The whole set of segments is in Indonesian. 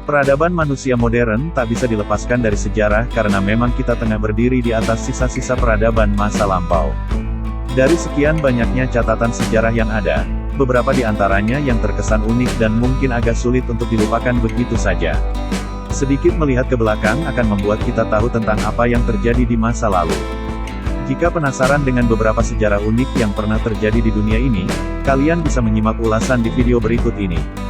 Peradaban manusia modern tak bisa dilepaskan dari sejarah karena memang kita tengah berdiri di atas sisa-sisa peradaban masa lampau. Dari sekian banyaknya catatan sejarah yang ada, beberapa di antaranya yang terkesan unik dan mungkin agak sulit untuk dilupakan begitu saja. Sedikit melihat ke belakang akan membuat kita tahu tentang apa yang terjadi di masa lalu. Jika penasaran dengan beberapa sejarah unik yang pernah terjadi di dunia ini, kalian bisa menyimak ulasan di video berikut ini.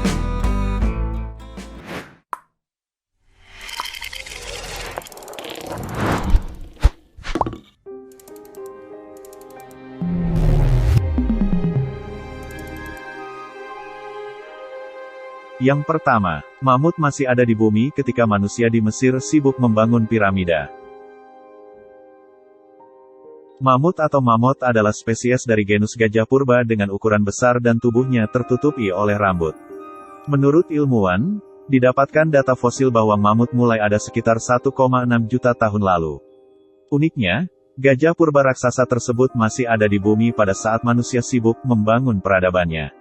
Yang pertama, mamut masih ada di bumi ketika manusia di Mesir sibuk membangun piramida. Mamut atau mammoth adalah spesies dari genus gajah purba dengan ukuran besar dan tubuhnya tertutupi oleh rambut. Menurut ilmuwan, didapatkan data fosil bahwa mamut mulai ada sekitar 1,6 juta tahun lalu. Uniknya, gajah purba raksasa tersebut masih ada di bumi pada saat manusia sibuk membangun peradabannya.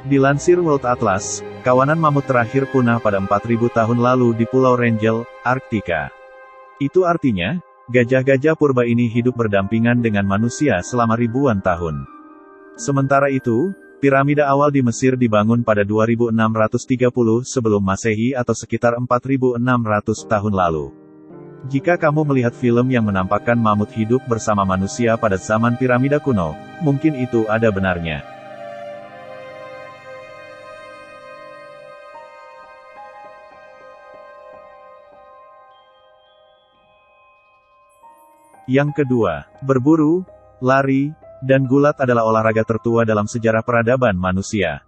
Dilansir World Atlas, kawanan mamut terakhir punah pada 4000 tahun lalu di Pulau Wrangel, Arktika. Itu artinya, gajah-gajah purba ini hidup berdampingan dengan manusia selama ribuan tahun. Sementara itu, piramida awal di Mesir dibangun pada 2630 sebelum Masehi atau sekitar 4600 tahun lalu. Jika kamu melihat film yang menampakkan mamut hidup bersama manusia pada zaman piramida kuno, mungkin itu ada benarnya. Yang kedua, berburu, lari, dan gulat adalah olahraga tertua dalam sejarah peradaban manusia.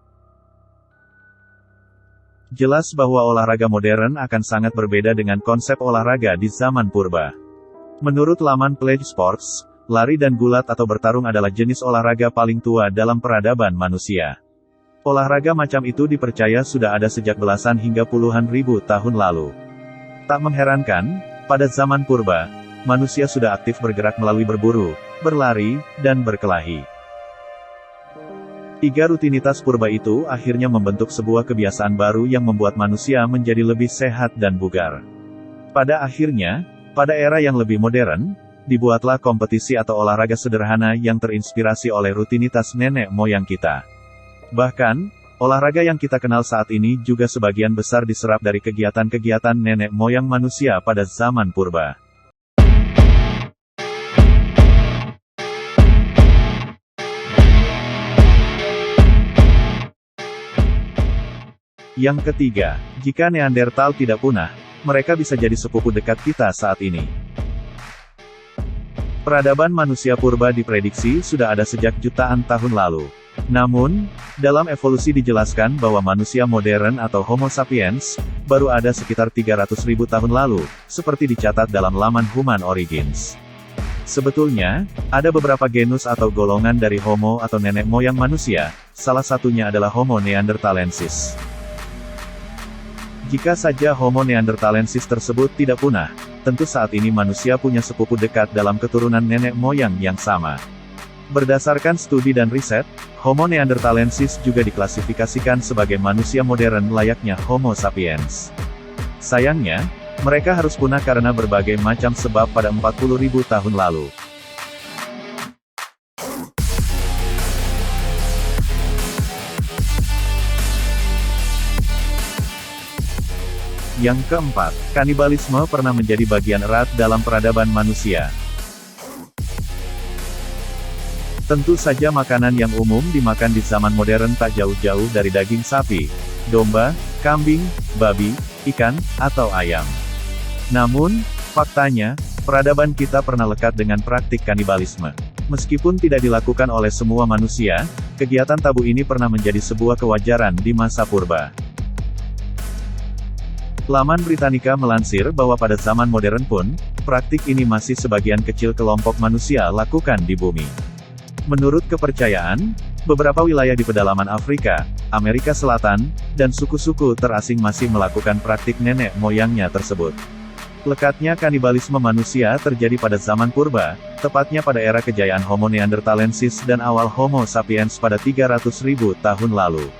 Jelas bahwa olahraga modern akan sangat berbeda dengan konsep olahraga di zaman purba. Menurut laman Pledge Sports, lari dan gulat atau bertarung adalah jenis olahraga paling tua dalam peradaban manusia. Olahraga macam itu dipercaya sudah ada sejak belasan hingga puluhan ribu tahun lalu. Tak mengherankan, pada zaman purba, manusia sudah aktif bergerak melalui berburu, berlari, dan berkelahi. Tiga rutinitas purba itu akhirnya membentuk sebuah kebiasaan baru yang membuat manusia menjadi lebih sehat dan bugar. Pada akhirnya, pada era yang lebih modern, dibuatlah kompetisi atau olahraga sederhana yang terinspirasi oleh rutinitas nenek moyang kita. Bahkan, olahraga yang kita kenal saat ini juga sebagian besar diserap dari kegiatan-kegiatan nenek moyang manusia pada zaman purba. Yang ketiga, jika Neandertal tidak punah, mereka bisa jadi sepupu dekat kita saat ini. Peradaban manusia purba diprediksi sudah ada sejak jutaan tahun lalu. Namun, dalam evolusi dijelaskan bahwa manusia modern atau Homo sapiens, baru ada sekitar 300.000 tahun lalu, seperti dicatat dalam laman Human Origins. Sebetulnya, ada beberapa genus atau golongan dari Homo atau nenek moyang manusia, salah satunya adalah Homo neanderthalensis. Jika saja Homo neanderthalensis tersebut tidak punah, tentu saat ini manusia punya sepupu dekat dalam keturunan nenek moyang yang sama. Berdasarkan studi dan riset, Homo neanderthalensis juga diklasifikasikan sebagai manusia modern layaknya Homo sapiens. Sayangnya, mereka harus punah karena berbagai macam sebab pada 40.000 tahun lalu. Yang keempat, kanibalisme pernah menjadi bagian erat dalam peradaban manusia. Tentu saja makanan yang umum dimakan di zaman modern tak jauh-jauh dari daging sapi, domba, kambing, babi, ikan, atau ayam. Namun, faktanya, peradaban kita pernah lekat dengan praktik kanibalisme. Meskipun tidak dilakukan oleh semua manusia, kegiatan tabu ini pernah menjadi sebuah kewajaran di masa purba. Laman Britannica melansir bahwa pada zaman modern pun, praktik ini masih sebagian kecil kelompok manusia lakukan di bumi. Menurut kepercayaan, beberapa wilayah di pedalaman Afrika, Amerika Selatan, dan suku-suku terasing masih melakukan praktik nenek moyangnya tersebut. Lekatnya kanibalisme manusia terjadi pada zaman purba, tepatnya pada era kejayaan Homo neanderthalensis dan awal Homo sapiens pada 300.000 tahun lalu.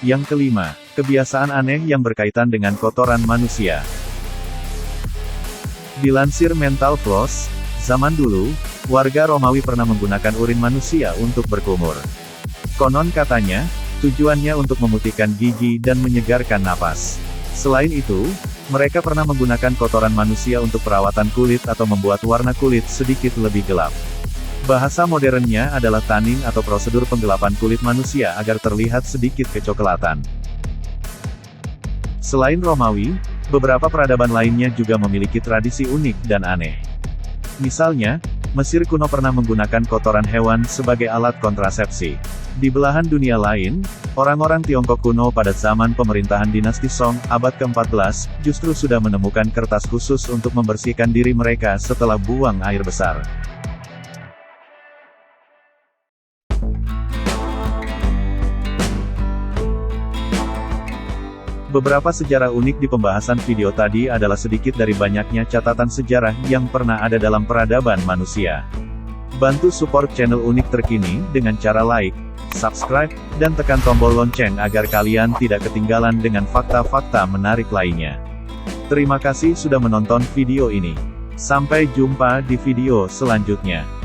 Yang kelima, kebiasaan aneh yang berkaitan dengan kotoran manusia. Dilansir Mental Floss, zaman dulu, warga Romawi pernah menggunakan urin manusia untuk berkumur. Konon katanya, tujuannya untuk memutihkan gigi dan menyegarkan napas. Selain itu, mereka pernah menggunakan kotoran manusia untuk perawatan kulit atau membuat warna kulit sedikit lebih gelap. Bahasa modernnya adalah tanning atau prosedur penggelapan kulit manusia agar terlihat sedikit kecoklatan. Selain Romawi, beberapa peradaban lainnya juga memiliki tradisi unik dan aneh. Misalnya, Mesir kuno pernah menggunakan kotoran hewan sebagai alat kontrasepsi. Di belahan dunia lain, orang-orang Tiongkok kuno pada zaman pemerintahan dinasti Song, abad ke-14, justru sudah menemukan kertas khusus untuk membersihkan diri mereka setelah buang air besar. Beberapa sejarah unik di pembahasan video tadi adalah sedikit dari banyaknya catatan sejarah yang pernah ada dalam peradaban manusia. Bantu support channel unik terkini dengan cara like, subscribe, dan tekan tombol lonceng agar kalian tidak ketinggalan dengan fakta-fakta menarik lainnya. Terima kasih sudah menonton video ini. Sampai jumpa di video selanjutnya.